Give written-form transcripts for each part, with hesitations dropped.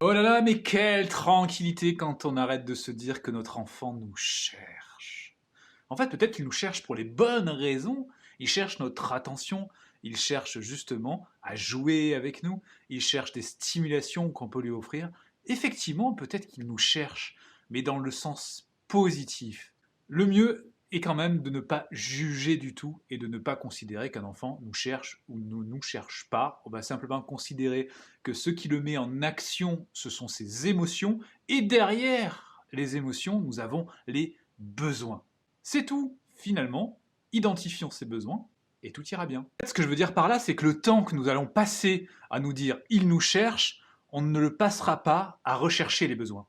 Oh là là, mais quelle tranquillité quand on arrête de se dire que notre enfant nous cherche. En fait, peut-être qu'il nous cherche pour les bonnes raisons. Il cherche notre attention. Il cherche justement à jouer avec nous. Il cherche des stimulations qu'on peut lui offrir. Effectivement, peut-être qu'il nous cherche, mais dans le sens positif. Le mieux est quand même de ne pas juger du tout et de ne pas considérer qu'un enfant nous cherche ou ne nous cherche pas. On va simplement considérer que ce qui le met en action, ce sont ses émotions, et derrière les émotions, nous avons les besoins. C'est tout, finalement, identifions ces besoins, et tout ira bien. Ce que je veux dire par là, c'est que le temps que nous allons passer à nous dire « il nous cherche », on ne le passera pas à rechercher les besoins.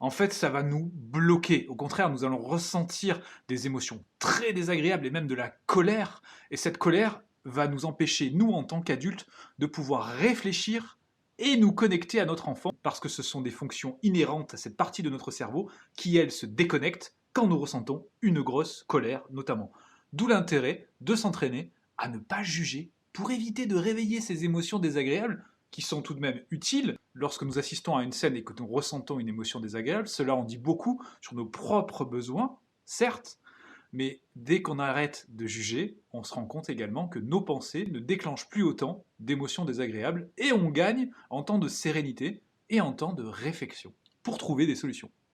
En fait, ça va nous bloquer. Au contraire, nous allons ressentir des émotions très désagréables et même de la colère. Et cette colère va nous empêcher, nous en tant qu'adultes, de pouvoir réfléchir et nous connecter à notre enfant, parce que ce sont des fonctions inhérentes à cette partie de notre cerveau qui, elle, se déconnecte quand nous ressentons une grosse colère, notamment. D'où l'intérêt de s'entraîner à ne pas juger pour éviter de réveiller ces émotions désagréables qui sont tout de même utiles lorsque nous assistons à une scène et que nous ressentons une émotion désagréable. Cela en dit beaucoup sur nos propres besoins, certes, mais dès qu'on arrête de juger, on se rend compte également que nos pensées ne déclenchent plus autant d'émotions désagréables et on gagne en temps de sérénité et en temps de réflexion pour trouver des solutions.